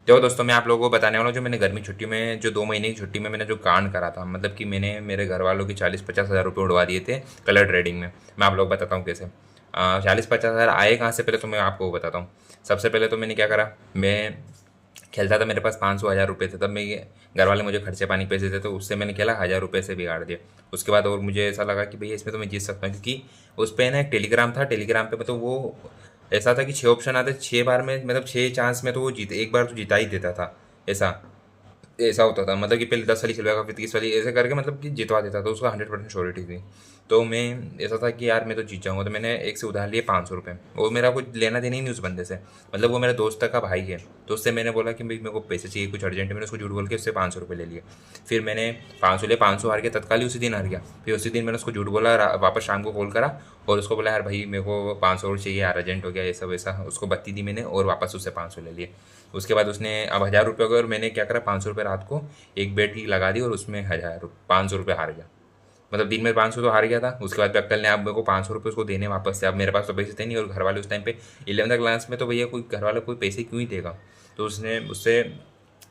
देखो दोस्तों, मैं आप लोगों को बताने वाला हूँ जो मैंने गर्मी छुट्टी में, जो 2 महीने की छुट्टी में मैंने जो कांड करा था। मतलब कि मैंने मेरे घर वालों की 40-50 हज़ार रुपये उड़वा दिए थे कलर ट्रेडिंग में। मैं आप लोग को बताता हूँ कैसे। 40-50 हज़ार आए कहाँ से, पहले तो मैं आपको बताता हूँ। सबसे पहले तो मैंने क्या करा, मैं खेलता था, मेरे पास 500 हज़ार रुपये थे तब। मैं घर वाले मुझे खर्चे पानी पैसे थे, तो उससे मैंने खेला, 1,000 रुपये से बिगाड़ दिया। उसके बाद और मुझे ऐसा लगा कि भैया इसमें तो मैं जीत सकता हूँ, क्योंकि उस पर ना एक टेलीग्राम था। टेलीग्राम पे मतलब वो ऐसा था कि 6 ऑप्शन आते, 6 बार में मतलब 6 चांस में तो वो जीत, एक बार तो जिता ही देता था। ऐसा ऐसा होता था, मतलब कि पहले 10 वाली खिलवाएगा, फिर 30 वाली, ऐसे करके मतलब कि जितवा देता था। उसका 100% श्योरिटी थी। तो मैं, ऐसा था कि यार मैं तो जीत जाऊंगा, तो मैंने एक से उधार लिए 500 रुपये। वो मेरा कुछ लेना देना ही नहीं उस बंदे से, मतलब वो मेरे दोस्त का भाई है। तो उससे मैंने बोला कि भाई मेरे को पैसे चाहिए कुछ अर्जेंट है, मैंने उसको झूठ बोल के उससे 500 रुपये ले लिए। फिर मैंने 500 लिए, 500 हार गया, तत्काल ही उसी दिन हार गया। फिर उसी दिन मैंने उसको झूठ बोला, वापस शाम को कॉल करा और उसको बोला यार भाई मेरे को 500 और चाहिए यार, अर्जेंट हो गया ये सब वैसा। उसको बत्ती दी मैंने और वापस उससे 500 ले लिए। उसके बाद उसने अब 1,000 रुपये हो गए, और मैंने क्या करा, 500 रुपये रात को एक बेट की लगा दी और उसमें 500 रुपये हार गया। मतलब दिन में 500 तो हार गया था। उसके बाद अक्कल ने, अब मेरे को 500 रुपये उसको देने वापस से। अब मेरे पास तो पैसे थे नहीं, और घर वाले उस टाइम पे 11th क्लास में, तो भैया कोई घर वाला कोई पैसे क्यों ही देगा। तो उसने उससे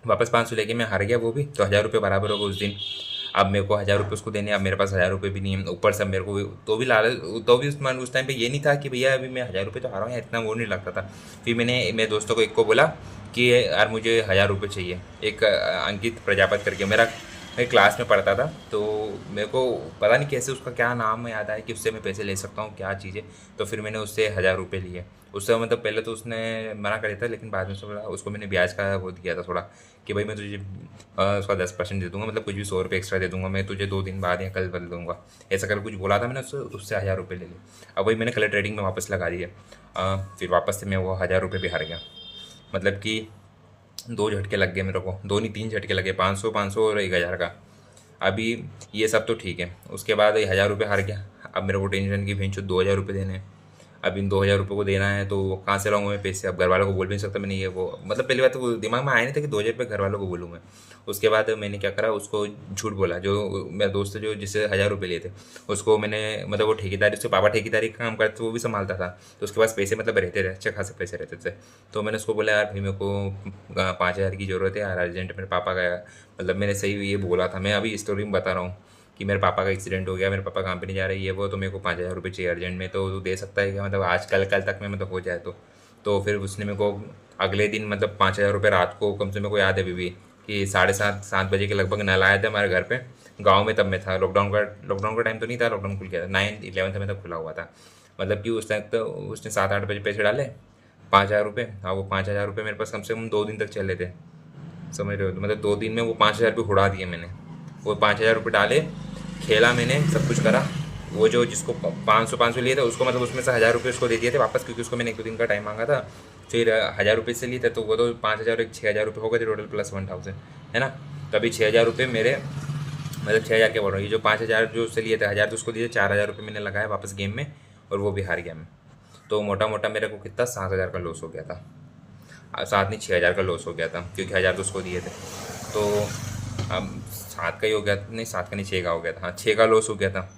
वापस 500 लेके मैं हार गया वो भी, तो 1,000 रुपये बराबर हो गए उस दिन। अब मेरे को 1,000 रुपये उसको देने, अब मेरे पास 1,000 रुपये भी नहीं है ऊपर से। अब मेरे को तो भी लालच, तो भी उस टाइम पे ये नहीं था कि भैया अभी मैं 1,000 रुपये तो हारा हूँ यार, इतना वो नहीं लगता था। फिर मैंने मेरे दोस्तों को एक को बोला कि यार मुझे 1,000 रुपये चाहिए। एक अंकित प्रजापत करके, मेरा मैं क्लास में पढ़ता था, तो मेरे को पता नहीं कैसे उसका क्या नाम याद आया कि उससे मैं पैसे ले सकता हूँ, क्या चीज़ है। तो फिर मैंने उससे 1,000 रुपये लिए। उससे मतलब पहले तो उसने मना कर दिया था, लेकिन बाद में उसने बोला, उसको मैंने ब्याज का वो दिया था थोड़ा, कि भाई मैं तुझे उसका 10% दे दूंगा, मतलब कुछ भी 100 रुपये एक्स्ट्रा दे दूंगा मैं तुझे, 2 दिन बाद या कल बदल दूंगा। ऐसा कर कुछ बोला था मैंने उससे, 1,000 रुपये ले लिए। अब वही मैंने कलर ट्रेडिंग में वापस लगा दिए। फिर वापस से मैं वो 1,000 रुपये भी हार गया। मतलब कि 2 झटके लग गए मेरे को, 2 नहीं 3 झटके लगे, 500 और 1,000 का। अभी ये सब तो ठीक है, उसके बाद ये 1,000 रुपये हार गया। अब मेरे को टेंशन की भैंचो 2,000 रुपये देने हैं। अब इन 2,000 रुपये को देना है, तो कहाँ से लाऊंगा मैं पैसे। अब घर वालों को बोल भी नहीं सकता मैंने ये वो, मतलब पहली बात तो वो दिमाग में आया नहीं था कि 2,000 रुपये घर वालों को बोलूँ मैं। उसके बाद मैंने क्या करा, उसको झूठ बोला। जो मेरा दोस्त है जो जिससे 1,000 रुपये लिए थे, उसको मैंने, मतलब वो ठेकेदारी, उसके पापा ठेकेदारी का काम करते थे, वो भी संभालता था। तो उसके पास पैसे मतलब रहते थे, अच्छे खासे पैसे रहते थे। तो मैंने उसको बोला यार भाई मेरे को 5,000 की ज़रूरत है यार, अर्जेंट, मेरे पापा का, मतलब मैंने सही ये बोला था। मैं अभी स्टोरी में बता रहा हूँ कि मेरे पापा का एक्सीडेंट हो गया, मेरे पापा काम पे नहीं जा रहे, ये वो, तो मेरे को 5,000 रुपये चाहिए अर्जेंट में, तो तू दे सकता है क्या, मतलब आज कल कल तक में मतलब हो जाए तो फिर उसने मेरे को अगले दिन, मतलब 5,000 रुपये रात को, कम से मेरे को याद है अभी भी, कि 7:30 7 बजे के लगभग नल आए थे हमारे घर पे, गाँव में। तब मैं था, लॉकडाउन का टाइम तो नहीं था, लॉकडाउन खुल गया था, 9-11 में तब खुला हुआ था। मतलब कि उस टाइम तो उसने 7-8 बजे पैसे डाले, 5,000 रुपये। हाँ, वो 5,000 रुपये मेरे पास कम से कम 2 दिन तक चले थे, समझ रहे हो। तो मतलब 2 दिन में वो 5,000 रुपये उड़ा दिए मैंने। वो 5,000 रुपये डाले, खेला मैंने, सब कुछ करा। वो जो जिसको 500 लिए थे उसको, मतलब उसमें से 1,000 रुपये उसको दे दिए थे वापस, क्योंकि उसको मैंने 1-2 दिन का टाइम मांगा था। फिर 1,000 रुपये से लिए थे, तो वो तो 5,000, एक 6,000 रुपये हो गए थे टोटल, प्लस 1,000, है ना। तो अभी 6,000 रुपये मेरे, मतलब 6,000 के बोल रहा हूँ, ये जो 5,000 जो उससे लिए थे, 1,000 तो उसको दिए, 4,000 रुपये मैंने लगाया वापस गेम में, और वो भी हार गया मैं। तो मोटा मोटा मेरे को कितना, 7,000 का लॉस हो गया था। 7 नहीं, 6,000 का लॉस हो गया था, क्योंकि 1,000 तो उसको दिए थे। तो अब 7 का ही हो गया, नहीं 7 का नहीं, 6 का हो गया था। हाँ, 6 का लॉस हो गया था।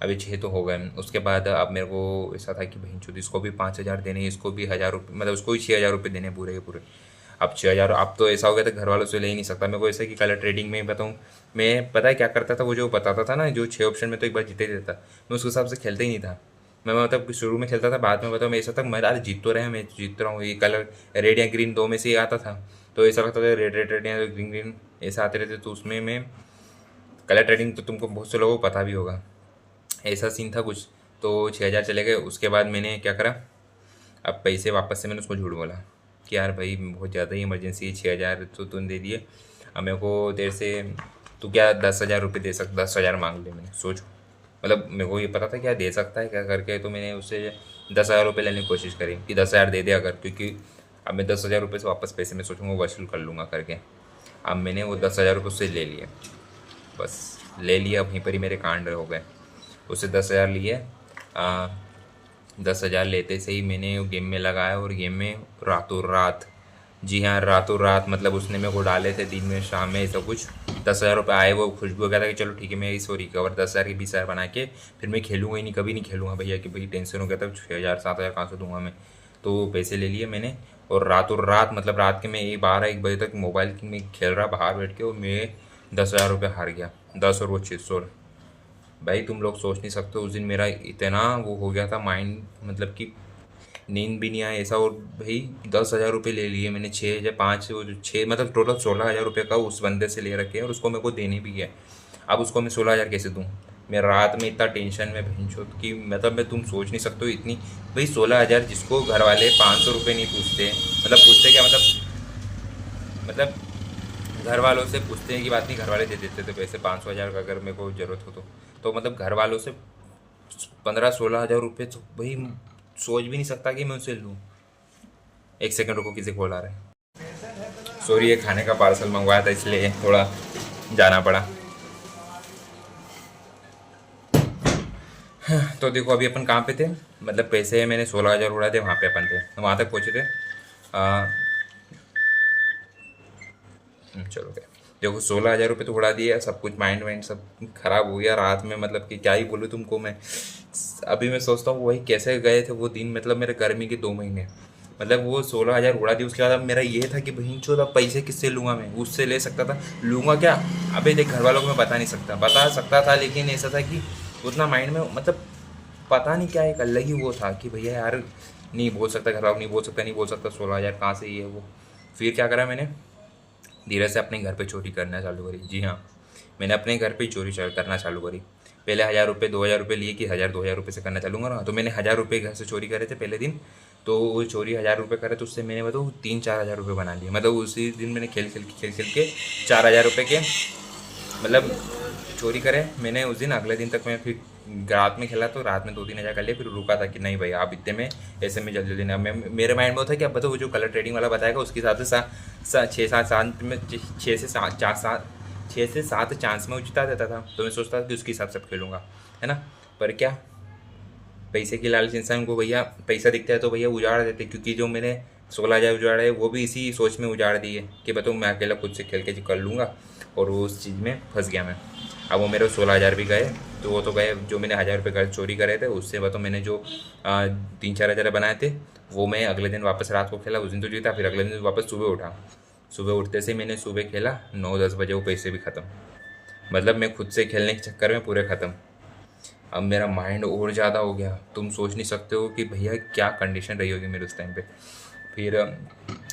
अभी 6 तो हो गए। उसके बाद अब मेरे को ऐसा था कि भाई चुद, इसको भी 5,000 देने, इसको भी 1,000 रुपये, मतलब उसको भी 6,000 रुपये देने पूरे के पूरे। अब 6,000, अब तो ऐसा हो गया था घर वालों से ले ही नहीं सकता। मेरे को ऐसा कि कलर ट्रेडिंग में ही बताऊँ, मैं पता है क्या करता था, वो जो बताता था ना, जो 6 ऑप्शन में तो एक बार जीते ही देता, मैं उस हिसाब से खेलता ही नहीं था। मैं मतलब कि शुरू में खेलता था, बाद में बताऊँ मैं, ऐसा था मैं, अरे जीत तो रहे हैं, मैं जीत रहा हूँ, ये कलर रेड या ग्रीन दो में से ही आता था। तो ऐसा लगता था रेड रेड रेड या ग्रीन ग्रीन ऐसा आते रहते, तो उसमें मैं, कलर ट्रेडिंग तो तुमको बहुत से लोगों को पता भी होगा, ऐसा सीन था कुछ। तो 6,000 चले गए। उसके बाद मैंने क्या करा, अब पैसे वापस से मैंने उसको झूठ बोला कि यार भाई बहुत ज़्यादा ही इमरजेंसी है, 6,000 तो तुमने दे दिए, अब मेरे को देर से, तू क्या 10,000 रुपये दे सकता, 10,000 मांग ले, मैंने सोचो। मतलब मेरे को ये पता था क्या दे सकता है क्या करके, तो मैंने उससे 10,000 रुपये लेने की कोशिश करी कि 10,000 दे दे अगर, क्योंकि अब मैं 10,000 रुपये से वापस पैसे मैं सोचूंगा वसूल कर लूँगा करके। अब मैंने वो 10,000 रुपये उससे ले लिए, बस ले लिया, वहीं पर ही मेरे कांड हो गए। उससे 10,000 लिए। 10,000 लेते से ही मैंने वो गेम में लगाया, और गेम में रातों रात, जी हाँ रातों रात, मतलब उसने मेरे को डाले थे दिन में शाम में सब कुछ। 10,000 रुपये आए, वो खुशबू हो गया था कि चलो ठीक है, मैं इसको रिकवर 10,000 की 20,000 बना के फिर मैं खेलूंगा ही नहीं, कभी नहीं खेलूंगा भैया, कि भाई टेंशन हो गया था, 6,000 7,000 कहाँ से दूंगा मैं। तो पैसे ले लिए मैंने, और रातों रात मतलब रात के मैं 12-1 बजे तक मोबाइल की में खेल रहा बाहर बैठ के, और मैं 10,000 रुपये हार गया। 10 और वो 600। भाई तुम लोग सोच नहीं सकते उस दिन मेरा इतना वो हो गया था माइंड, मतलब कि नींद भी नहीं आया ऐसा। और भाई 10,000 रुपये ले लिए मैंने, 6 या 5 वो जो 6 मतलब टोटल 16,000 रुपये का उस बंदे से ले रखे हैं, और उसको मेरे को देने भी है। अब उसको मैं 16,000 कैसे दूँ? मैं रात में इतना टेंशन में भैंसो कि मतलब मैं तुम सोच नहीं सकते हो इतनी। भाई 16,000 जिसको घर वाले 500 रुपये नहीं पूछते, मतलब पूछते क्या मतलब घर वालों से पूछते हैं की बात नहीं, घर वाले दे देते थे पैसे 500,000 का अगर मेरे को ज़रूरत हो तो मतलब घर वालों से 15-16 हज़ार रुपये तो भाई सोच भी नहीं सकता कि मैं उसे लूँ। एक सेकंड रुको, किसी कॉल आ रहा है। सॉरी, ये खाने का पार्सल मंगवाया था इसलिए थोड़ा जाना पड़ा। तो देखो अभी अपन कहाँ पे थे, मतलब पैसे मैंने 16,000 उड़ाए थे, वहाँ पे अपन थे, तो वहाँ तक पहुँचे थे। चलो क्या, देखो 16,000 रुपये तो उड़ा दिया, सब कुछ माइंड वाइंड सब खराब हो गया रात में, मतलब कि क्या ही बोलूँ तुमको मैं। अभी मैं सोचता हूँ वही कैसे गए थे वो दिन, मतलब मेरे गर्मी के 2 महीने, मतलब वो 16,000 उड़ा दी। उसके बाद अब मेरा ये था कि बहन चो अब पैसे किससे लूँगा, मैं उससे ले सकता था, लूँगा क्या? अबे देख, घर वालों को मैं बता सकता था, लेकिन ऐसा था कि उतना माइंड में मतलब पता नहीं क्या एक अलग ही वो था कि भैया यार नहीं बोल सकता, घर वालों को नहीं बोल सकता 16,000 कहाँ से ये वो। फिर क्या करा मैंने, धीरे से अपने घर पे चोरी करना चालू करी। जी हाँ, मैंने अपने घर पे ही चोरी करना चालू करी। पहले 1,000 रुपये 2,000 रुपये लिए कि 1,000-2,000 रुपये से करना चालूंगा ना, तो मैंने 1,000 रुपये घर से चोरी करे थे पहले दिन। तो वो चोरी 1,000 रुपये करे तो उससे मैंने बताऊँ 3-4 हज़ार रुपये बना लिए, मतलब उसी दिन मैंने खेल खेल के 4,000 रुपये के मतलब चोरी करे मैंने उस दिन। अगले दिन तक मैं फिर रात में खेला तो रात में 2-3 हज़ार कर लिए, फिर रुका था कि नहीं भाई आप इतने में ऐसे में जल्दी जल्दी ना। मेरे माइंड में था कि अब बताओ वो जो कलर ट्रेडिंग वाला बताएगा उसके हिसाब से 6-7 में 6 से 7 चांस में वो जिता देता था, तो मैं सोचता था कि उसके हिसाब से खेलूँगा, है ना। पर क्या, पैसे की लालच इंसान को भैया पैसा दिखता है तो भैया उजाड़ देते, क्योंकि जो मैंने 16,000 उजाड़े वो भी इसी सोच में उजाड़ दिए कि बताओ मैं अकेला खुद से खेल के कर लूँगा, और वो उस चीज़ में फंस गया मैं। अब वो मेरे 16,000 भी गए, तो वो तो गए, जो मैंने 1,000 रुपये घर चोरी करे थे उससे बताओ मैंने जो 3-4 हज़ार बनाए थे वो मैं अगले दिन वापस रात को खेला, उस दिन तो जीता, फिर अगले दिन वापस सुबह उठा। सुबह उठते से मैंने सुबह खेला 9-10 बजे, वो पैसे भी ख़त्म, मतलब मैं खुद से खेलने के चक्कर में पूरे ख़त्म। अब मेरा माइंड और ज़्यादा हो गया, तुम सोच नहीं सकते हो कि भैया क्या कंडीशन रही होगी मेरे उस टाइम पे। फिर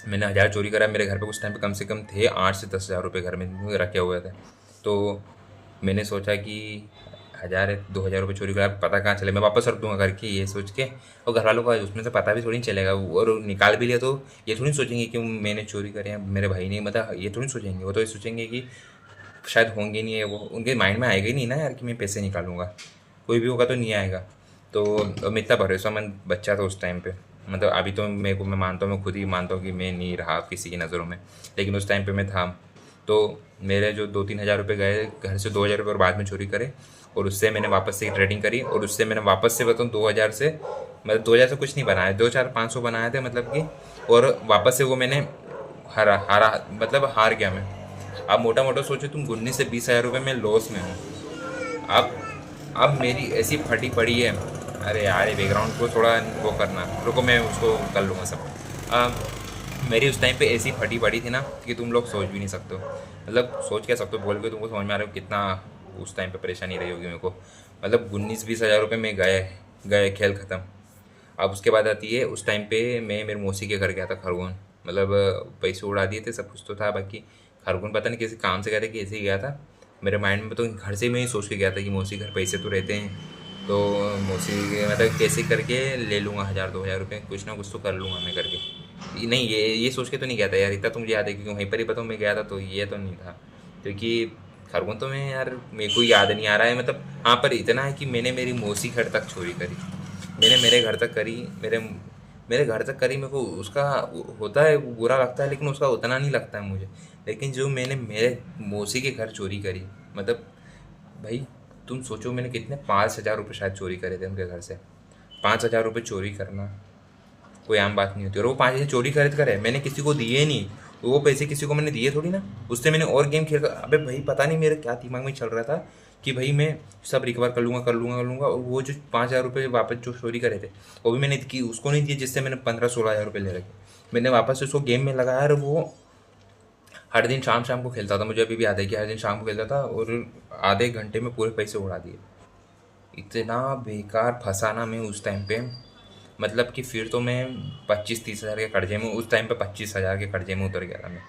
मैंने 1,000 चोरी करा, मेरे घर पे उस टाइम पे कम से कम थे 8 से 10 हज़ार रुपये घर में रखे हुए थे। तो मैंने सोचा कि 1,000-2,000 रुपये चोरी करा, पता कहाँ चले, मैं वापस रख दूंगा करके ये सोच के। और घर वालों को उसमें से पता भी थोड़ी नहीं चलेगा, और निकाल भी लिया तो ये थोड़ी सोचेंगे कि मैंने चोरी करे हैं, मेरे भाई ने, मतलब ये थोड़ी सोचेंगे, वो तो ये सोचेंगे कि शायद होंगे नहीं है, वो उनके माइंड में आएगा ही नहीं ना यार कि मैं पैसे निकालूंगा, कोई भी होगा तो नहीं आएगा। तो मैं इतना भरोसेमंद बच्चा था उस टाइम पे, मतलब अभी तो मेरे को मैं मानता हूँ, मैं खुद ही मानता हूँ कि मैं नहीं रहा किसी की नज़रों में, लेकिन उस टाइम पे मैं था। तो मेरे जो 2-3 हज़ार रुपये गए घर से, 2,000 रुपये और बाद में चोरी करे, और उससे मैंने वापस से ट्रेडिंग करी, और उससे मैंने वापस से बताऊँ 2,000 से, मतलब 2,000 से कुछ नहीं बनाया, 2-4-500 बनाए थे मतलब कि, और वापस से वो मैंने हारा हारा मतलब हार गया मैं। अब मोटा मोटा सोचो तुम, 19 से 20 हज़ार रुपये में लॉस में हूँ। अब अब मेरी ऐसी फटी पड़ी है। अरे यार ये बैकग्राउंड को थोड़ा वो करना, रुको मैं उसको कर लूँगा सब। मेरी उस टाइम पे ऐसी फटी पड़ी थी ना कि तुम लोग सोच भी नहीं सकते हो, मतलब सोच क्या सकते हो, बोल के तुमको समझ में आ रहा हो कितना उस टाइम पे परेशानी रही होगी मेरे को। मतलब 19-20 हज़ार रुपये में गए गए, खेल ख़त्म। अब उसके बाद आती है, उस टाइम पे मैं मेरे मौसी के घर गया था खरगोन, मतलब पैसे उड़ा दिए थे, सब कुछ तो था, बाकी खरगोन पता नहीं किसी काम से गया था कि ऐसे ही गया था। मेरे माइंड में तो घर से मैं ही सोच के गया था कि मौसी घर पैसे तो रहते हैं, तो मौसी मतलब कैसे करके ले लूँगा 1,000-2,000 रुपये, कुछ ना कुछ तो कर लूँगा मैं करके। नहीं, ये सोच के तो नहीं गया था यार, इतना तो मुझे याद है क्योंकि वहीं पर ही बताऊँ मैं गया था, तो ये तो नहीं था, क्योंकि खरगोन तो मैं यार मेरे को याद नहीं आ रहा है, मतलब हाँ पर इतना है कि मैंने मेरी मौसी घर तक चोरी करी, मैंने मेरे घर तक करी, मेरे मेरे घर तक करी। मेरे को उसका होता है बुरा लगता है, लेकिन उसका उतना नहीं लगता है मुझे। लेकिन जो मैंने मेरे मौसी के घर चोरी करी, मतलब भाई तुम सोचो मैंने कितने 5,000 रुपये शायद चोरी करे थे उनके घर से। 5,000 रुपये चोरी करना कोई आम बात नहीं होती, और वो 5,000 चोरी खरीद कर है, मैंने किसी को दिए नहीं, तो वो पैसे किसी को मैंने दिए थोड़ी ना, उससे मैंने और गेम खेल कर। अबे भाई पता नहीं मेरे क्या दिमाग में चल रहा था कि भाई मैं सब रिकवर कर लूँगा, और वो जो 5,000 रुपये वापस जो चोरी करे थे वो भी मैंने की उसको नहीं दिए जिससे मैंने 15-16 हज़ार रुपये ले रखे। मैंने वापस से उसको गेम में लगाया और वो हर दिन शाम शाम को खेलता था। मुझे अभी भी याद है कि हर दिन शाम को खेलता था और आधे घंटे में पूरे पैसे उड़ा दिए। इतना बेकार फंसा ना मैं उस टाइम पे, मतलब कि फिर तो मैं 25-30 हज़ार के कर्जे में, उस टाइम पे 25 हज़ार के कर्जे में उतर गया था मैं।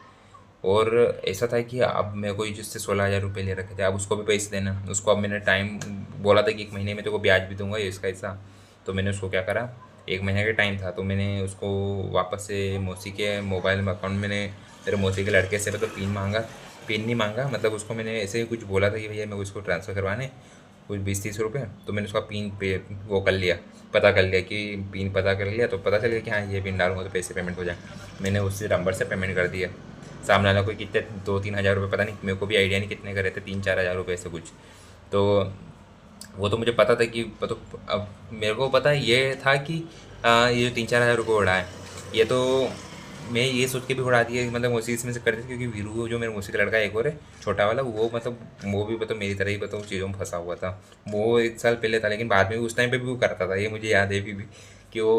और ऐसा था कि अब मेरे को जिससे 16 हज़ार रुपये ले रखे थे, अब उसको भी पैसे देना। उसको अब मैंने टाइम बोला था कि 1 महीने में तो को ब्याज भी दूंगा, ये इसका हिस्सा। तो मैंने उसको क्या करा, 1 महीने का टाइम था तो मैंने उसको वापस से मौसी के मोबाइल में अकाउंट, मैंने मेरे मौसी के लड़के से तो पिन मांगा। पिन नहीं मांगा, मतलब उसको मैंने ऐसे ही कुछ बोला था कि भैया मेरे को इसको ट्रांसफ़र करवाने कुछ 20-30 रुपये। तो मैंने उसका पिन पे वो कर लिया, पता कर लिया कि पिन पता कर लिया, तो पता चल गया कि हाँ ये पिन डालूंगा तो पैसे पेमेंट हो जाए। मैंने उससे नंबर से पेमेंट कर दिया। सामने वाला कोई कितने 2-3 हज़ार रुपये, पता नहीं, मेरे को भी आइडिया नहीं कितने करे थे, 3-4 हज़ार रुपये ऐसे कुछ। तो वो तो मुझे पता था कि तो अब मेरे को पता ये था कि ये जो 3-4 हज़ार रुपये उड़ा है, ये तो मैं ये सोच के भी उड़ा दिया, मतलब उसी इसमें से कर दिया, क्योंकि वीरू जो मेरे मौसी का लड़का एक और है छोटा वाला, वो मतलब वो भी मतलब मेरी तरह ही मतलब चीज़ों में फंसा हुआ था। वो 1 साल पहले था, लेकिन बाद में भी उस टाइम पे भी वो करता था, ये मुझे याद है अभी भी कि वो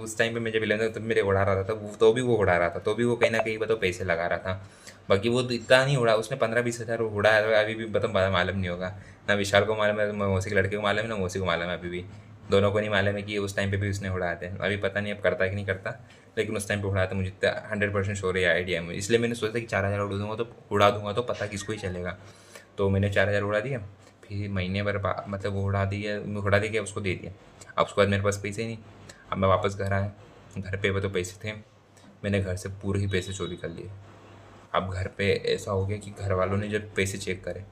उस टाइम पे मैं जब 11 तब मेरे उड़ा रहा था, तो भी वो उड़ा रहा था, तो भी वो कहीं ना कहीं मतलब पैसे लगा रहा था। बाकी वो तो इतना नहीं उड़ा, उसने 15-20 हज़ार उड़ा है, अभी भी मतलब मालूम नहीं होगा। ना विशाल को मालूम है, मौसी के लड़के को मालूम है, ना मौसी को मालूम है, अभी भी दोनों को नहीं मालूम है कि उस टाइम पे भी उसने उड़ाए थे। अभी पता नहीं अब करता है कि नहीं करता, लेकिन उस टाइम पे उड़ाया था, मुझे 100% श्योर है, आइडिया है मुझे। इसलिए मैंने सोचा कि 4 हज़ार उड़ा दूंगा तो पता किसको ही चलेगा। तो मैंने 4 हज़ार उड़ा दिया। फिर महीने भर मतलब वो उड़ा दिया, उसको दे दिया। अब उसके बाद मेरे पास पैसे ही नहीं। अब मैं वापस घर आया, घर पे तो पैसे थे, मैंने घर से पूरे ही पैसे चोरी कर लिए। अब घर पे ऐसा हो गया कि घर वालों ने जब पैसे चेक करे,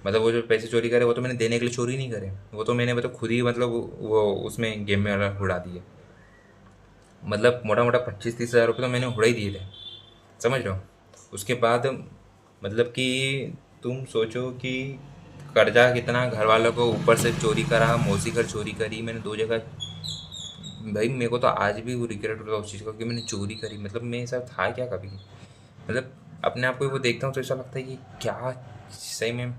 मतलब वो जो पैसे चोरी करे वो तो मैंने देने के लिए चोरी नहीं करे, वो तो मैंने मतलब खुद ही मतलब वो उसमें गेम में वाला उड़ा दिए। मतलब मोटा मोटा 25-30 हज़ार रुपये तो मैंने उड़ा ही दिए थे, समझ रहे हो। उसके बाद मतलब कि तुम सोचो कि कर्जा कितना, घर वालों को ऊपर से चोरी करा, मौसी घर चोरी करी मैंने 2 जगह। भाई मेरे को तो आज भी वो रिग्रेट होता है उस चीज़ का कि मैंने चोरी करी, मतलब मेरे साथ था क्या कभी, मतलब अपने आप को वो देखता हूँ तो ऐसा लगता है कि क्या सही में।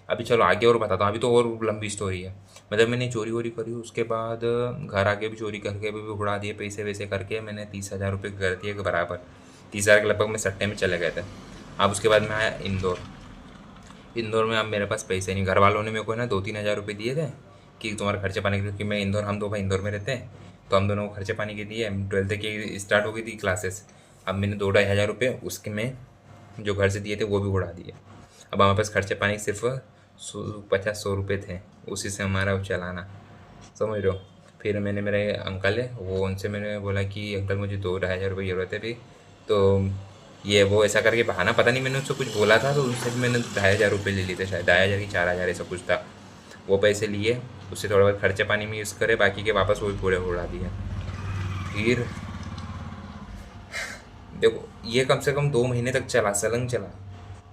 अभी चलो आगे और बताता हूँ, अभी तो और लंबी स्टोरी है। मतलब मैंने चोरी वोरी करी, उसके बाद घर आके भी चोरी करके भी उड़ा दिए पैसे वैसे करके, मैंने 30 हज़ार रुपये कर दिए बराबर। 30 हज़ार के लगभग मैं सट्टे में चले गए थे। अब उसके बाद मैं आया इंदौर। इंदौर में अब मेरे पास पैसे नहीं, घर वालों ने मेरे को ना 2-3 हज़ार रुपये दिए थे कि तुम्हारा खर्चे पानी के, क्योंकि मैं इंदौर, हम दो भाई इंदौर में रहते हैं, तो हम दोनों को खर्चे पानी के दिए। 12th की स्टार्ट हो गई थी क्लासेस। अब मैंने 2-2.5 हज़ार रुपये उसके में जो घर से दिए थे वो भी उड़ा दिए। अब हमारे पास खर्चे पानी सिर्फ 50-100 रुपये थे, उसी से हमारा वो चलाना, समझ रहे हो। फिर मैंने, मेरे अंकल है वो, उनसे मैंने बोला कि अंकल मुझे 2-2.5 हज़ार रुपये ज़रूरत है भी। तो ये वो ऐसा करके बहाना, पता नहीं मैंने उससे कुछ बोला था, तो उससे भी मैंने 2.5 हज़ार रुपये ले लिए थे, शायद 2.5 हज़ार की 4 हज़ार ऐसा कुछ था। वो पैसे लिए, उससे थोड़ा बहुत खर्चे पानी में यूज़ करे, बाकी के वापस वो भी पूरे उड़ा दिए। फिर देखो ये कम से कम 2 महीने तक चला, सलंग चला।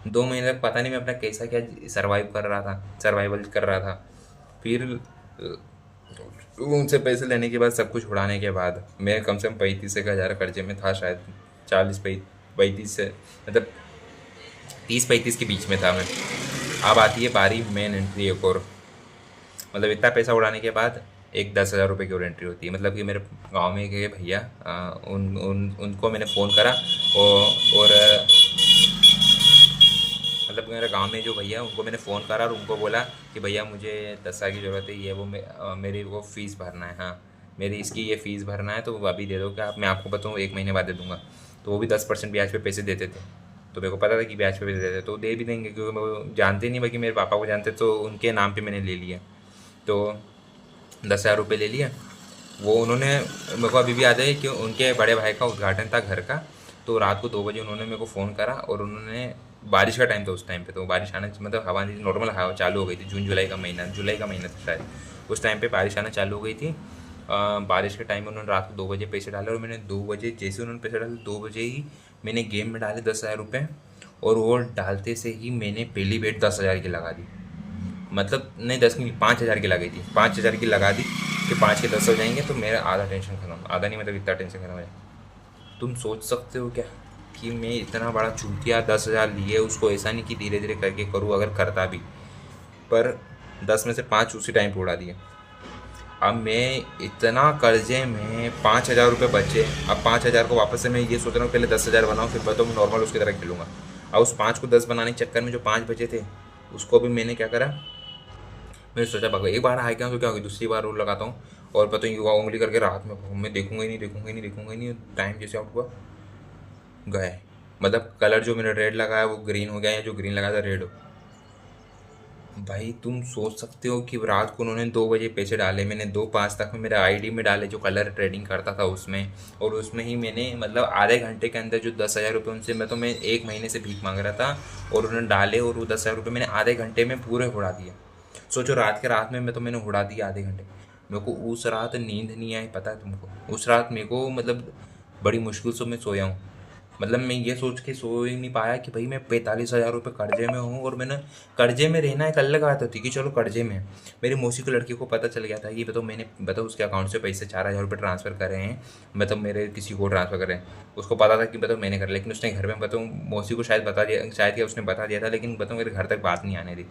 2 महीने तक पता नहीं मैं अपना कैसा क्या सर्वाइव कर रहा था, सर्वाइवल कर रहा था। फिर उनसे पैसे लेने के बाद, सब कुछ उड़ाने के बाद, मैं कम से कम 35-1 हज़ार कर्जे में था शायद, 40-35 से, मतलब 30-35 के बीच में था मैं। अब आती है बारी मेन एंट्री एक और, मतलब इतना पैसा उड़ाने के बाद एक 10 हज़ार रुपये की और एंट्री होती है। मतलब कि मेरे गांव में एक है भैया, उन उन उनको मैंने फ़ोन करा, और मतलब मेरे गांव में जो भैया उनको मैंने फ़ोन करा और उनको बोला कि भैया मुझे 10 हज़ार की ज़रूरत है, ये वो मेरी वो फ़ीस भरना है, हाँ मेरी इसकी ये फ़ीस भरना है, तो वो अभी दे दो क्या आप, मैं आपको बताऊँ 1 महीने बाद दे दूँगा। तो वो भी 10% ब्याज पे पैसे देते थे, तो मेरे को पता था कि ब्याज पे पैसे देते, तो दे भी देंगे, क्योंकि वो जानते नहीं, बाकी मेरे पापा को जानते, तो उनके नाम पर मैंने ले लिया। तो 10 हज़ार रुपये ले लिया। वो उन्होंने, मेरे को अभी भी याद है कि उनके बड़े भाई का उद्घाटन था घर का, तो रात को 2 बजे उन्होंने मेरे को फ़ोन करा, और उन्होंने, बारिश का टाइम था उस टाइम पे, तो बारिश आना मतलब हवा नॉर्मल हवा चालू हो गई थी, जून जुलाई का महीना, जुलाई का महीना था शायद, उस टाइम पे बारिश आना चालू हो गई थी। बारिश के टाइम में उन्होंने रात को 2 बजे पैसे डाले, और मैंने 2 बजे जैसे उन्होंने पैसे डाले, 2 बजे ही मैंने गेम में डाले 10 हज़ार रुपये, और वो डालते से ही मैंने पहली बेट 10 हज़ार की लगा दी। मतलब नहीं 10 की, 5 हज़ार की लगाई थी, 5 हज़ार की लगा दी कि 5 के 10 हो जाएंगे, तो मेरा आधा टेंशन खत्म, आधा नहीं मतलब इतना टेंशन खत्म हो जाए। तुम सोच सकते हो क्या कि मैं इतना बड़ा चूतिया, 10 हज़ार लिए, उसको ऐसा नहीं कि धीरे धीरे करके करूँ, अगर करता भी, पर 10 में से 5 उसी टाइम पे उड़ा दिए। अब मैं इतना कर्जे में 5,000 रुपये बचे। अब 5,000 को वापस से मैं ये सोच रहा हूँ पहले 10,000 बनाऊँ, फिर बताऊँ मैं नॉर्मल उसकी तरह खेलूँगा। अब उस 5 को 10 बनाने के चक्कर में जो 5 बचे थे उसको भी मैंने क्या करा, मैंने सोचा भगवान एक बार हाई क्या तो क्या होगी, दूसरी बार रोल लगाता हूँ और पता युवा उंगली करके रात में मैं देखूंगा ही नहीं, देखूंगा ही नहीं, देखूंगा ही नहीं। टाइम जैसे आउट हुआ गए, मतलब कलर जो मैंने रेड लगाया वो ग्रीन हो गया, या जो ग्रीन लगाया था रेड हो। भाई तुम सोच सकते हो कि रात को उन्होंने 2 बजे पैसे डाले, मैंने 2:05 तक में मेरे आईडी में डाले जो कलर ट्रेडिंग करता था उसमें, और उसमें ही मैंने मतलब आधे घंटे के अंदर जो 10,000 रुपये उनसे मैं 1 महीने से भीख मांग रहा था और उन्होंने डाले, और वो 10,000 रुपये मैंने आधे घंटे में पूरे उड़ा दिया। सोचो रात के रात में मैंने उड़ा दिया आधे घंटे। मेरे को उस रात नींद नहीं आई, पता है तुमको, उस रात मेरे को मतलब बड़ी मुश्किल से मैं सोया हूँ। मतलब मैं ये सोच के सो ही नहीं पाया कि भाई मैं 45,000 रुपये कर्जे में हूँ, और मैंने कर्जे में रहना एक अलग बात होती कि चलो कर्जे में है। मेरी मौसी को लड़की को पता चल गया था कि बताओ उसके अकाउंट से पैसे 4,000 रुपये ट्रांसफ़र करे हैं, मतलब मेरे किसी को ट्रांसफ़र करे हैं। उसको पता था कि बताओ मैंने कर, लेकिन उसने घर में बताऊँ मौसी को शायद बता दिया, शायद क्या उसने बता दिया था, लेकिन बताऊँ मेरे घर तक बात नहीं आने दी,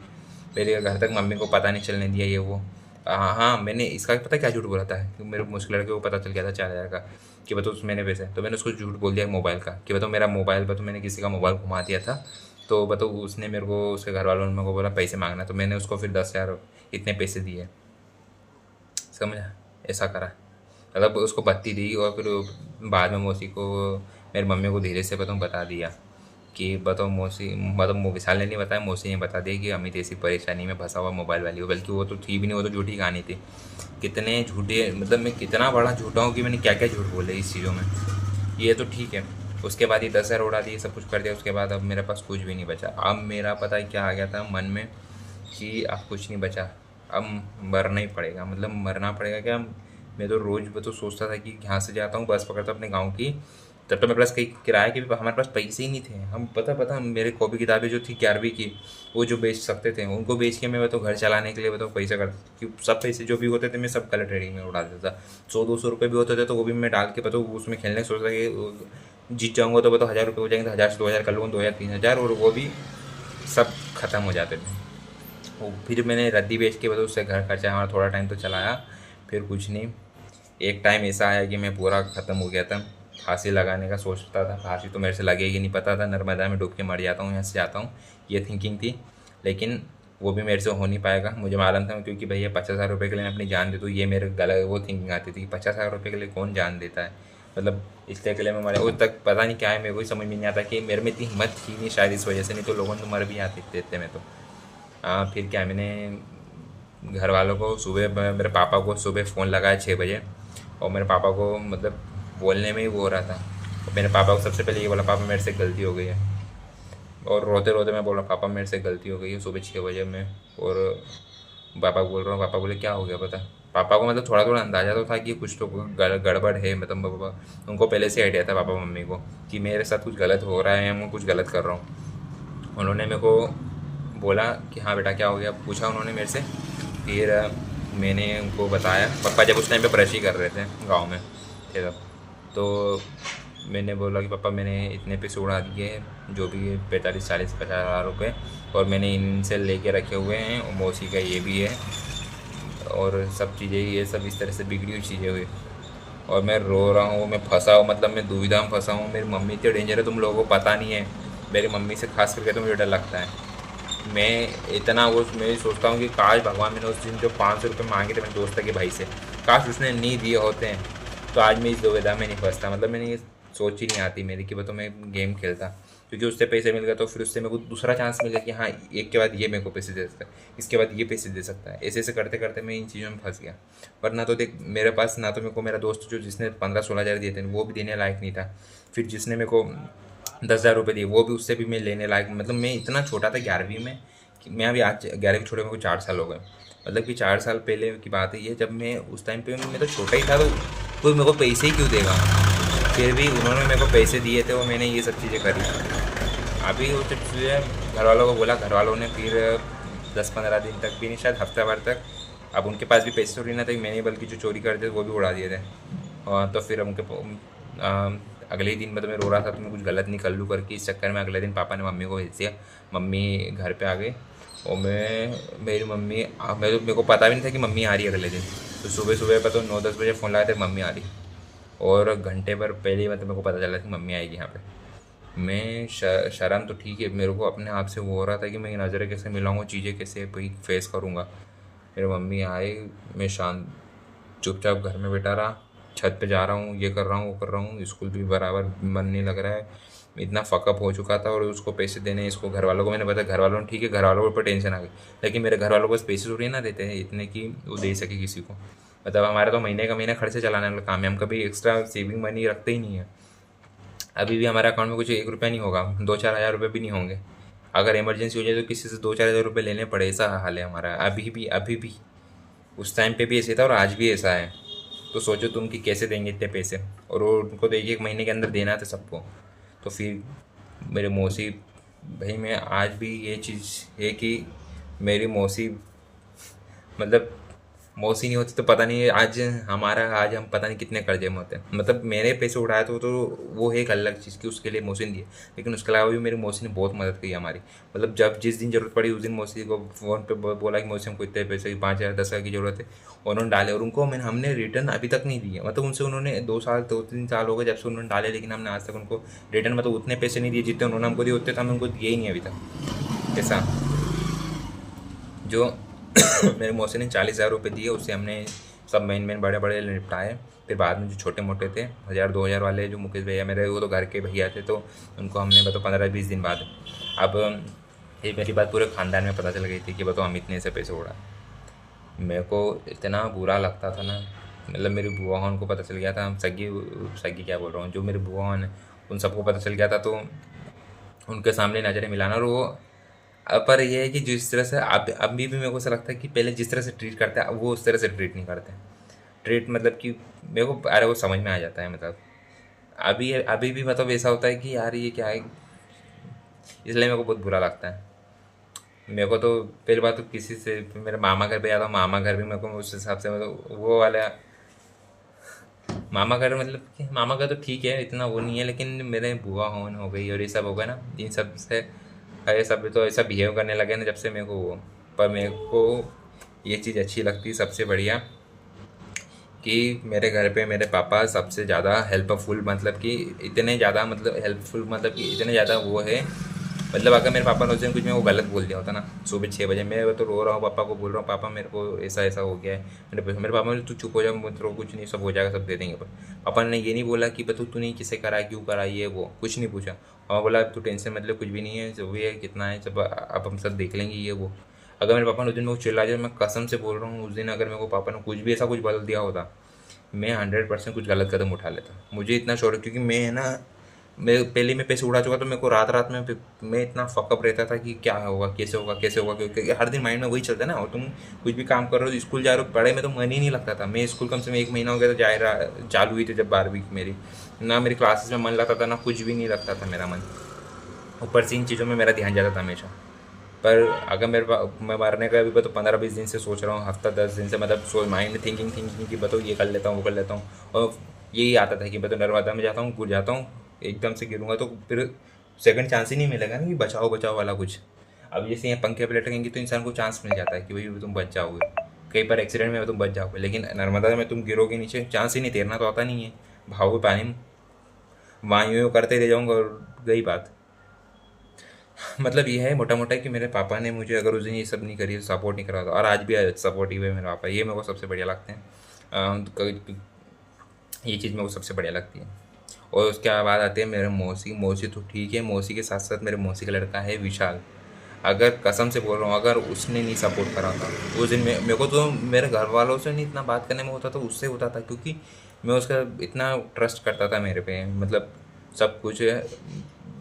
मेरे घर तक मम्मी को पता नहीं चलने दिया ये वो। हाँ हाँ, मैंने इसका पता क्या झूठ बोला था कि मेरे मुश्किल लड़के को पता चल गया था 4,000 का, कि बताओ मैंने पैसे, तो मैंने उसको झूठ बोल दिया मोबाइल का, कि बताओ मेरा मोबाइल, बताओ मैंने किसी का मोबाइल घुमा दिया था, तो बताओ उसने मेरे को, उसके घर वालों ने मेरे को बोला पैसे मांगना, तो मैंने उसको फिर 10,000 इतने पैसे दिए, समझा, ऐसा करा। मतलब उसको बत्ती दी, और फिर बाद में मौसी को, मेरी मम्मी को धीरे से बताऊँ बता दिया कि बताओ मौसी, मतलब विशाल ने नहीं बताया, मौसी ने बता दिया कि अमित ऐसी परेशानी में फंसा हुआ मोबाइल वाली हो, बल्कि वो तो थी भी नहीं, वो तो झूठी कहानी थी। कितने झूठे, मतलब मैं कितना बड़ा झूठा हूँ कि मैंने क्या क्या झूठ बोले इस चीज़ों में। ये तो ठीक है, उसके बाद ये 10,000 उड़ा दिए, सब कुछ कर दिया, उसके बाद अब मेरे पास कुछ भी नहीं बचा। अब मेरा पता है क्या आ गया था मन में कि अब कुछ नहीं बचा, अब मरना ही पड़ेगा, मतलब मरना पड़ेगा क्या। मैं तो रोज़ तो सोचता था कि यहाँ से जाता हूँ बस पकड़ता अपने गाँव की, तब तो मेरे पास कहीं किराए के भी हमारे पास पैसे ही नहीं थे। हम पता मेरे कॉपी किताबें जो थी 11वीं की, वो जो बेच सकते थे उनको बेच के मैं घर चलाने के लिए पैसा करता, कि सब पैसे जो भी होते थे मैं सब कलर ट्रेडिंग में उड़ा देता था। 100-200 रुपये भी होते थे तो वो भी मैं डाल के उसमें खेलने सोचता कि जीत जाऊँगा तो 1,000 रुपये हो जाएंगे, तो 1,000 से 2,000 कर लूँगा, 2,000-3,000, और वो भी सब खत्म हो जाते थे। वो फिर मैंने रद्दी बेच के उससे घर खर्चा हमारा थोड़ा टाइम तो चलाया, फिर कुछ नहीं। एक टाइम ऐसा आया कि मैं पूरा ख़त्म हो गया था, फांसी लगाने का सोचता था, फांसी तो मेरे से लगेगी नहीं, पता था नर्मदा में डूब के मर जाता हूँ, यहाँ से जाता हूँ, ये थिंकिंग थी। लेकिन वो भी मेरे से हो नहीं पाएगा, मुझे मालूम था, क्योंकि भैया 50,000 रुपये के लिए मैं अपनी जान दे दूँ, ये मेरे गलत वो थिंकिंग आती थी कि 50,000 रुपये के लिए कौन जान देता है, मतलब इसलिए के लिए मैं मरा। उस तक पता नहीं क्या है, मेरे को ही समझ में नहीं आता कि मेरे में इतनी हिम्मत थी नहीं शायद इस वजह से, नहीं तो लोगों ने तो मर भी आते देते में तो। फिर क्या, मैंने घर वालों को सुबह, मेरे पापा को सुबह फ़ोन लगाया 6 बजे, और मेरे पापा को मतलब बोलने में ही वो हो रहा था। और मेरे पापा को सबसे पहले ये बोला, पापा मेरे से गलती हो गई है, और रोते रोते मैं बोल रहा पापा मेरे से गलती हो गई है सुबह 6 बजे में। और पापा को बोल रहा हूँ, पापा बोले क्या हो गया पता। पापा को मतलब थोड़ा थोड़ा अंदाज़ा तो था कि कुछ तो गड़बड़ है, मतलब पापा उनको पहले से आइडिया था पापा मम्मी को कि मेरे साथ कुछ गलत हो रहा है या मैं कुछ गलत कर रहा हूँ। उन्होंने मेरे को बोला कि हाँ बेटा क्या हो गया, पूछा उन्होंने मेरे से। फिर मैंने उनको बताया, पापा जब उस टाइम पे ब्रश ही कर रहे थे गांव में थे तब, तो मैंने बोला कि पापा मैंने इतने पैसे उड़ा दिए जो भी 45-40-50,000 रुपये, और मैंने इनसे लेके रखे हुए हैं, और मौसी का ये भी है, और सब चीज़ें ये सब इस तरह से बिगड़ी हुई चीज़ें हुई। और मैं रो रहा हूँ, मैं फंसा हूँ, मतलब मैं दुविधा में फंसा हूँ। मेरी मम्मी इतनी डेंजर है, तुम लोगों को पता नहीं है, मेरी मम्मी से खास करके तो मुझे डर लगता है। मैं इतना वो मैं सोचता हूँ कि काश भगवान, मैंने उस दिन जो 500 रुपये मांगे थे मेरे दोस्त के भाई से, काश उसने नहीं दिए होते हैं तो आज मैं इस दुविधा में नहीं फंसता। मतलब मैंने ये सोच ही नहीं आती मेरी कि मैं गेम खेलता, क्योंकि उससे पैसे मिल गए तो फिर उससे मेरे को दूसरा चांस मिल गया कि हाँ एक के बाद ये मेरे को पैसे दे सकता है, इसके बाद ये पैसे दे सकता है, ऐसे ऐसे करते करते मैं इन चीज़ों में फंस गया। वरना तो देख मेरे पास ना तो मेरे को मेरा दोस्त जो जिसने 15-16 हज़ार दिए थे वो भी देने लायक नहीं था, फिर जिसने मेरे को 10,000 रुपये दिए वो भी, उससे भी मैं लेने लायक, मतलब मैं इतना छोटा था 11वीं में, कि मैं अभी आज 11वीं छोड़े मेरे को 4 साल हो गए। मतलब कि 4 साल पहले की बात है ये, जब मैं उस टाइम पे मैं तो छोटा ही था, तो कोई मेरे को पैसे ही क्यों देगा। फिर भी उन्होंने मेरे को पैसे दिए थे और मैंने ये सब चीज़ें करी। अभी वो सब चीज़ें घर वालों को बोला, घर वालों ने फिर 10-15 दिन तक भी नहीं, शायद हफ्ता भर तक, अब उनके पास भी पैसे थोड़ी ना थे मैंने, बल्कि जो चोरी करते थे वो भी उड़ा दिए थे। और तो फिर उनके अगले ही दिन मतलब मैं रो रहा था तो मैं कुछ गलत नहीं कर लूँ करके, इस चक्कर में अगले दिन पापा ने मम्मी को भेज दिया, मम्मी घर पे आ गई। और मेरी मम्मी मेरे को पता भी नहीं था कि मम्मी आ रही है अगले दिन। तो सुबह सुबह पर तो 9-10 बजे फ़ोन लगाया था मम्मी आ रही, और घंटे भर पहले ही मतलब मेरे को पता चला कि मम्मी आएगी यहाँ पे। मैं शर्म तो ठीक है, मेरे को अपने आप से वो हो रहा था कि मैं नज़रें कैसे मिलाऊंगा, चीज़ें कैसे भाई फेस करूँगा। मेरी मम्मी आए, मैं शांत चुपचाप घर में बैठा रहा, छत पे जा रहा हूँ, ये कर रहा हूँ वो कर रहा हूँ, स्कूल भी बराबर मन नहीं लग रहा है। इतना फकअप हो चुका था, और उसको पैसे देने, इसको घर वालों को मैंने बताया, घर वालों ने ठीक है, घर वालों के ऊपर टेंशन आ गई। लेकिन मेरे घर वालों को बस पैसे थोड़ी ना देते हैं इतने कि वो दे सके किसी को। मतलब हमारा तो महीने का महीना खर्चे चलाने वाला काम है, हम कभी एक्स्ट्रा सेविंग मनी रखते ही नहीं है। अभी भी हमारे अकाउंट में कुछ 1 रुपया नहीं होगा, 2-4 हज़ार रुपये भी नहीं होंगे। अगर इमरजेंसी हो जाए तो किसी से 2-4 हज़ार रुपये लेने पड़े, ऐसा हाल है हमारा अभी भी। उस टाइम पे भी ऐसे था और आज भी ऐसा है। तो सोचो तुम कि कैसे देंगे इतने पैसे, और वो उनको तो एक एक महीने के अंदर देना था सबको। तो फिर मेरे मौसी, भाई मैं आज भी ये चीज़ है कि मेरी मौसी, मतलब मौसी नहीं होती तो पता नहीं आज हम पता नहीं कितने कर्जे में होते हैं। मतलब मैंने पैसे उड़ाए तो वो है एक अलग चीज़ की, उसके लिए मौसी ने दिए। लेकिन उसके अलावा भी मेरी मौसी ने बहुत मदद की हमारी। मतलब जब जिस दिन ज़रूरत पड़ी उस दिन मौसी को फ़ोन पे बोला कि मौसी हमको इतने पैसे की 5,000 10,000 की ज़रूरत है, और उन्होंने डाले, और उनको हमने रिटर्न अभी तक नहीं दिए। मतलब उनसे उन्होंने 2-3 साल हो गए जब से उन्होंने डाले, लेकिन हमने आज तक उनको रिटर्न मतलब उतने पैसे नहीं दिए जितने उन्होंने हमको दिए, उतने तो हमने उनको दिए ही नहीं अभी तक। ऐसा जो मेरे मौसी ने 40,000 रुपये दिए, उससे हमने सब मेन बड़े बड़े निपटाए। फिर बाद में जो छोटे मोटे थे 1,000-2,000 वाले, जो मुकेश भैया मेरे, वो तो घर के भैया थे, तो उनको हमने बताओ 15-20 दिन बाद। अब ये मेरी बात पूरे ख़ानदान में पता चल गई थी कि बताओ हम इतने से पैसे उड़ा। मेरे को इतना बुरा लगता था ना। मतलब मेरी बुआ उनको पता चल गया था, हम सगी सगी क्या बोल रहा हूँ, जो मेरी बुआ है उन सबको पता चल गया था। तो उनके सामने नज़रें मिलाना, और वो पर ये है कि जिस तरह से अब अभी भी मेरे को ऐसा लगता है कि पहले जिस तरह से ट्रीट करते हैं अब वो उस तरह से ट्रीट नहीं करते। ट्रीट मतलब कि मेरे को अरे वो समझ में आ जाता है। मतलब अभी अभी भी मतलब ऐसा होता है कि यार ये क्या है, इसलिए मेरे को बहुत बुरा लगता है। मेरे को तो पहली बात तो किसी से, मेरे मामा घर पे जाता हूँ, मामा घर भी मेरे को उस हिसाब से मतलब वो वाला मामा घर, मतलब कि मामा का तो ठीक है, इतना वो नहीं है, लेकिन मेरे बुआ होन हो गई और ये सब हो गया ना, इन सब से अरे सब तो ऐसा बिहेव करने लगे ना जब से मेरे को वो। पर मेरे को ये चीज़ अच्छी लगती है सबसे बढ़िया, कि मेरे घर पे मेरे पापा सबसे ज़्यादा हेल्पफुल, मतलब कि इतने ज़्यादा, मतलब हेल्पफुल, मतलब कि इतने ज़्यादा वो है। मतलब अगर मेरे पापा ने उस दिन कुछ मैं वो गलत बोल दिया होता ना, सुबह 6 बजे मैं तो रो रहा हूँ, पापा को बोल रहा हूँ पापा मेरे को ऐसा ऐसा हो गया है, मेरे पापा ने, तू चुप हो जा, मत रो, कुछ नहीं, सब हो जाएगा, सब दे देंगे। पर पापा ने ये नहीं बोला कि बतू तूने किसे करा, क्यों करा, ये वो कुछ नहीं पूछा। पापा बोला तू टेंशन मतलब कुछ भी नहीं है, जो भी है कितना है सब अब हम सब देख लेंगे, ये वो। अगर मेरे पापा ने उस दिन मेरे को चिल्ला दिया, मैं कसम से बोल रहा हूँ, उस दिन अगर मेरे को पापा ने कुछ भी ऐसा कुछ बोल दिया होता, मैं 100% कुछ गलत कदम उठा लेता। मुझे इतना शौक है, क्योंकि मैं है ना, मैं पहले मैं पैसे उड़ा चुका, तो मेरे को रात रात में मैं इतना फकअप रहता था कि क्या होगा, कैसे होगा, कैसे होगा, क्योंकि हर दिन माइंड में वही चलता है ना। और तुम कुछ भी काम कर रहे हो, स्कूल जा रहे हो, पढ़ाई में तो मन ही नहीं लगता था। मैं स्कूल कम से कम 1 महीना हो गया था जा रहा, चालू हुई थी जब 12वीं की मेरी, ना मेरी क्लासेस में मन लगता था, ना कुछ भी नहीं लगता था मेरा मन। ऊपर से इन चीज़ों में मेरा ध्यान जाता था हमेशा। पर अगर मैं मारने का भी तो 15-20 दिन से सोच रहा हूँ, हफ्ता 10 दिन से, मतलब माइंड थिंकिंग कि बताओ ये कर लेता हूँ वो कर लेता हूँ। और यही आता था कि बताओ नर्मदा में जाता हूँ, गिर जाता हूँ, एकदम से गिरूंगा तो फिर सेकंड चांस ही नहीं मिलेगा ना कि बचाओ बचाओ वाला कुछ। अब जैसे यहाँ पंखे पे लटकेंगे तो इंसान को चांस मिल जाता है कि भाई तुम बच जाओगे, कहीं पर एक्सीडेंट में तुम बच जाओगे। लेकिन नर्मदा में तुम गिरोगे नीचे, चांस ही नहीं, तैरना तो आता नहीं है, भागोगे पानी में, वहाँ यूँ करते रह जाऊँगा और गई बात। मतलब ये है मोटा मोटा कि मेरे पापा ने मुझे अगर उस दिन ये सब नहीं करी, सपोर्ट नहीं करा था, और आज भी सपोर्टिव है मेरे पापा, ये मेरे को सबसे बढ़िया लगते हैं। ये चीज़ मेरे को सबसे बढ़िया लगती है। और उसके बाद आते हैं मेरे मौसी। मौसी तो ठीक है, मौसी के साथ साथ मेरे मौसी का लड़का है विशाल। अगर कसम से बोल रहा हूँ, अगर उसने नहीं सपोर्ट करा था उस दिन, मेरे को तो मेरे घर वालों से नहीं इतना बात करने में होता, तो उससे होता था, क्योंकि मैं उसका इतना ट्रस्ट करता था मेरे पे। मतलब सब कुछ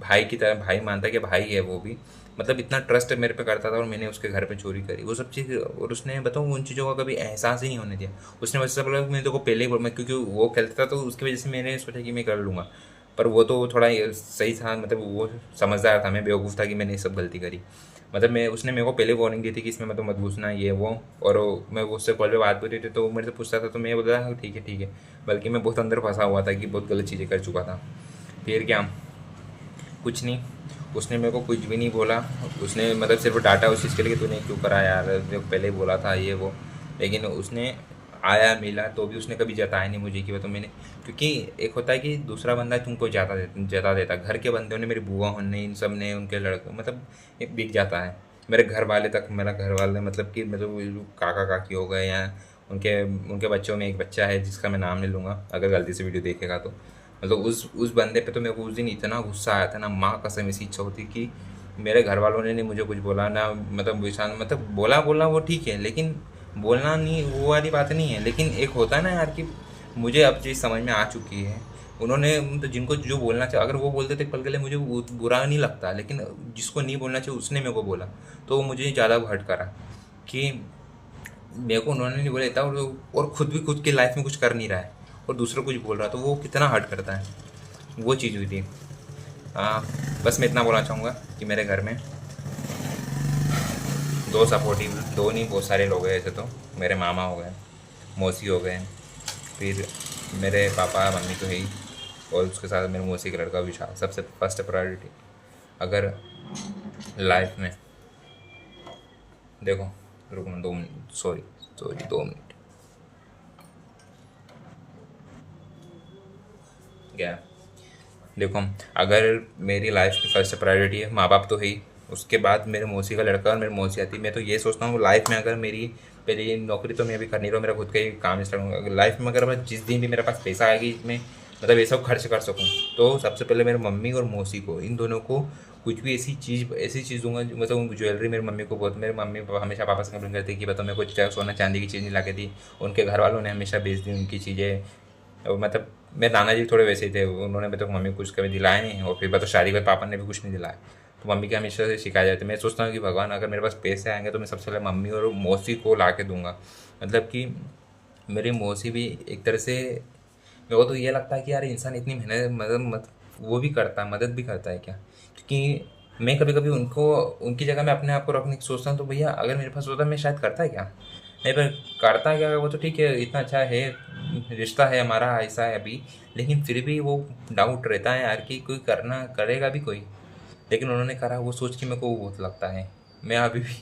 भाई की तरह, भाई मानता कि भाई है वो भी, मतलब इतना ट्रस्ट मेरे पे करता था। और मैंने उसके घर पे चोरी करी वो सब चीज़, और उसने बताऊँ उन चीज़ों का कभी एहसास ही नहीं होने दिया। उसने बस ऐसा बोला कि मैं तो को पहले ही बोल, मैं क्योंकि वो खेलता था तो उसकी वजह से मैंने सोचा कि मैं कर लूँगा। पर वो तो थोड़ा सही था, मतलब वो समझदार था, मैं बेवकूफ़ था कि मैंने ये सब गलती करी। मतलब मैं उसने मेरे को पहले वार्निंग दी थी कि इसमें मतलब मत घुसना ये वो। और मैं उससे कॉल पे बात भी थी तो वो मेरे से पूछता था, तो मैं बोलता था ठीक है ठीक है। बल्कि मैं बहुत अंदर फंसा हुआ था कि बहुत गलत चीज़ें कर चुका था। फिर क्या, कुछ नहीं। उसने मेरे को कुछ भी नहीं बोला। उसने मतलब सिर्फ डांटा उस चीज़ के लिए कि तूने क्यों करा यार, मेरे को पहले ही बोला था ये वो। लेकिन उसने आया मिला तो भी उसने कभी जताया नहीं मुझे कि वो तो मैंने, क्योंकि एक होता है कि दूसरा बंदा तुमको जता देता, घर के बंदों ने, मेरी बुआ ने, इन सब ने, उनके लड़के, मतलब एक बिक जाता है। मेरे घर वाले तक, मेरा घर वाले मतलब कि मतलब वो जो काका काकी हो गए, या उनके उनके बच्चों में एक बच्चा है जिसका मैं नाम नहीं लूँगा अगर गलती से वीडियो देखेगा तो, मतलब उस बंदे पे तो मेरे को उस दिन इतना गुस्सा आया था ना, माँ कसम ऐसी इच्छा होती कि मेरे घर वालों ने नहीं मुझे कुछ बोला ना, मतलब विशाल, मतलब बोला बोला वो ठीक है, लेकिन बोलना नहीं वो वाली बात नहीं है। लेकिन एक होता है ना यार कि मुझे अब चीज़ समझ में आ चुकी है, उन्होंने तो जिनको जो बोलना चाहिए, अगर वो बोलते थे पल के लिए मुझे वो बुरा नहीं लगता, लेकिन जिसको नहीं बोलना चाहिए उसने मेरे को बोला, तो वो मुझे ज़्यादा हर्ट करा कि मेरे को उन्होंने नहीं बोला था, और खुद भी खुद की लाइफ में कुछ कर नहीं रहा है और दूसरा कुछ बोल रहा है, तो वो कितना हर्ट करता है। वो चीज़ हुई थी। आ, बस मैं इतना बोलना चाहूँगा कि मेरे घर में दो सपोर्टिव, दो नहीं बहुत सारे लोग हैं ऐसे तो। मेरे मामा हो गए, मौसी हो गए, फिर मेरे पापा मम्मी तो है ही, और उसके साथ मेरे मौसी का लड़का विशाल, सबसे फर्स्ट प्रायोरिटी। अगर लाइफ में देखो, रुकना 2 मिनट, सॉरी सॉरी 2 मिनट गया। देखो, अगर मेरी लाइफ की फर्स्ट प्रायोरिटी है, माँ बाप तो है ही, उसके बाद मेरे मौसी का लड़का और मेरी मौसी आती है। मैं तो ये सोचता हूँ लाइफ में, अगर मेरी पहले नौकरी तो मैं अभी कर नहीं रहा हूँ, मेरा खुद का ही काम स्टार्ट होगा, अगर लाइफ में अगर मैं जिस दिन भी मेरे पास पैसा आएगी इसमें, मतलब ये सब खर्च कर सकूँ, तो सबसे पहले मेरी मम्मी और मौसी को, इन दोनों को कुछ भी ऐसी चीज़ दूंगा, मतलब ज्वेलरी मेरी मम्मी को बहुत, मेरे मम्मी पापा हमेशा पापा से कंप्लेन करती कि बताओ मेरे को सोना चांदी की चीज़ नहीं ला के दी, उनके घर वालों ने हमेशा बेच दी उनकी चीज़ें। और मतलब मेरे नाना जी थोड़े वैसे ही थे, उन्होंने भी तो मम्मी को कुछ कभी दिलाया नहीं, और फिर मैं तो शादी के बाद पापा ने भी कुछ नहीं दिलाया, तो मम्मी के हमेशा से शिकायत जाती है। मैं सोचता हूँ कि भगवान अगर मेरे पास पैसे आएंगे तो मैं सबसे पहले मम्मी और मौसी को ला के दूंगा। मतलब कि मेरी मौसी भी एक तरह से, मेरे को तो ये लगता है कि यार इंसान इतनी मेहनत मदद वो भी करता है, मदद भी करता है क्या, क्योंकि मैं कभी कभी उनको, उनकी जगह मैं अपने आप को रखने की सोचता हूँ, तो भैया अगर मेरे पास होता मैं शायद करता है क्या, नहीं पर करता क्या, वो तो ठीक है इतना अच्छा है, रिश्ता है हमारा ऐसा है अभी, लेकिन फिर भी वो डाउट रहता है यार कि कोई करना करेगा भी कोई। लेकिन उन्होंने करा, वो सोच के मेरे को बहुत लगता है, मैं अभी भी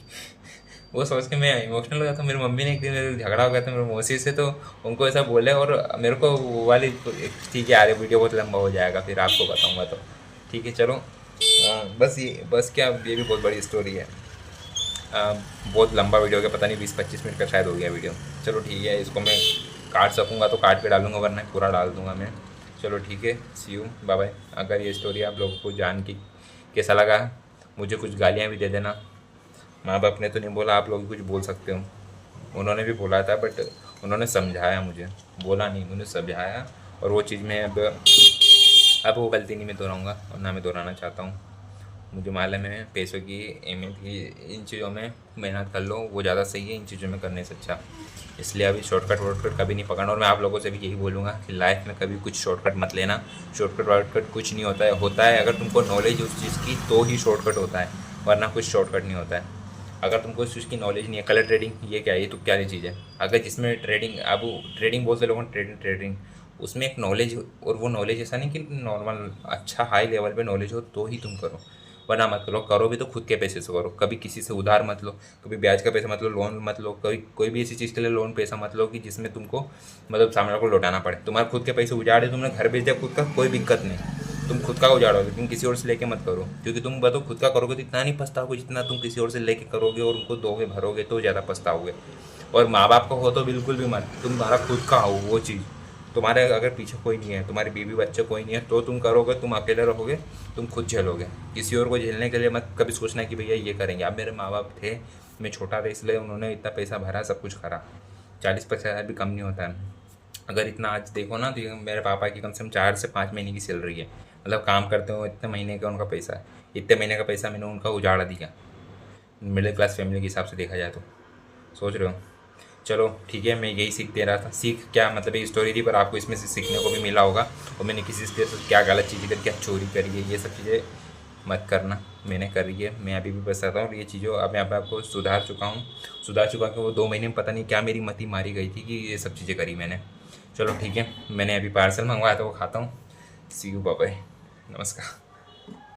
वो सोच के मैं इमोशनल हो गया था। मेरी मम्मी ने एक दिन मेरे झगड़ा हो गया था मेरी मौसी से, तो उनको ऐसा बोले, और मेरे को वो वाली, ठीक है यार वीडियो बहुत लंबा हो जाएगा फिर आपको बताऊंगा, तो ठीक है चलो। बस क्या, ये भी बहुत बड़ी स्टोरी है। बहुत लंबा वीडियो हो गया, पता नहीं 20-25 मिनट का शायद हो गया वीडियो। चलो ठीक है, इसको मैं काट सकूँगा तो काट के डालूंगा, वरना पूरा डाल दूंगा मैं। चलो ठीक है, सी यू, बाय बाय। अगर ये स्टोरी आप लोगों को जान के कैसा लगा, मुझे कुछ गालियाँ भी दे देना। माँ बाप ने तो नहीं बोला, आप लोग भी कुछ बोल सकते हो, उन्होंने भी बोला था बट उन्होंने समझाया मुझे, बोला नहीं, उन्होंने समझाया। और वो चीज़ में अब वो गलती नहीं मैं दोहराऊँगा और ना मैं दोहराना चाहता हूँ। मुझे मालूम है पैसों की अहमियत की, इन चीज़ों में मेहनत कर लो, वो ज़्यादा सही है इन चीज़ों में करने से अच्छा। इसलिए अभी शॉर्टकट वॉर्टकट कभी नहीं पकड़ना, और मैं आप लोगों से भी यही बोलूँगा कि लाइफ में कभी कुछ शॉर्टकट मत लेना। शॉर्टकट वॉर्टकट कुछ नहीं होता है अगर तुमको नॉलेज उस चीज़ की तो ही शॉर्टकट होता है, वरना कुछ शॉर्टकट नहीं होता है। अगर तुमको इस चीज़ की नॉलेज नहीं है, कलर ट्रेडिंग ये क्या है, ये तो क्या चीज़ है, अगर जिसमें ट्रेडिंग, अब ट्रेडिंग बोलते लोगों ने, ट्रेडिंग उसमें एक नॉलेज, और वो नॉलेज ऐसा नहीं कि नॉर्मल अच्छा हाई लेवल पे नॉलेज हो तो ही तुम करो, वरना मत करो। करो भी तो खुद के पैसे से करो, कभी किसी से उधार मत लो, कभी ब्याज का पैसा मत लो, लोन मत लो, कभी कोई भी ऐसी चीज़ के लिए लोन पैसा मत लो कि जिसमें तुमको मतलब सामने को लौटाना पड़े। तुम्हारे खुद के पैसे उजाड़े, तुमने घर बेच दिया खुद का, कोई दिक्कत नहीं, तुम खुद का उजाड़ो, लेकिन किसी और से लेके मत करो, क्योंकि तुम बताओ खुद का करोगे तो इतना नहीं पछताओगे जितना तुम किसी और से लेके करोगे और उनको दोगे भरोगे तो ज़्यादा पछताओगे। और माँ बाप का हो तो बिल्कुल भी मत, तुम्हारा खुद का हो वो चीज़, तुम्हारे अगर पीछे कोई नहीं है, तुम्हारी बीवी बच्चे कोई नहीं है, तो तुम करोगे, तुम अकेले रहोगे, तुम खुद झेलोगे। किसी और को झेलने के लिए मत कभी सोचना कि भैया ये करेंगे। अब मेरे माँ बाप थे, मैं छोटा था इसलिए उन्होंने इतना पैसा भरा, सब कुछ करा, 40-50 हज़ार भी कम नहीं होता है। अगर इतना आज देखो ना, तो ये मेरे पापा की कम से कम 4 से 5 महीने की सैलरी है, मतलब काम करते हो इतने महीने का उनका पैसा है, इतने महीने का पैसा मैंने उनका उजाड़ा दिया, मिडिल क्लास फैमिली के हिसाब से देखा जाए तो, सोच रहे हो। चलो ठीक है, मैं यही सीख दे रहा था, सीख क्या मतलब ये स्टोरी थी, पर आपको इसमें से सीखने को भी मिला होगा, और मैंने किसी से क्या गलत चीज़ें करी, क्या चोरी करी है, ये सब चीज़ें मत करना, मैंने करी है, मैं अभी भी बताता हूँ ये चीज़ों, अब मैं आपको सुधार चुका कि वो 2 महीने में पता नहीं क्या मेरी मती मारी गई थी कि ये सब चीज़ें करी मैंने। चलो ठीक है, मैंने अभी पार्सल मंगवाया था वो खाता हूँ। सी यू, बाय बाय, नमस्कार।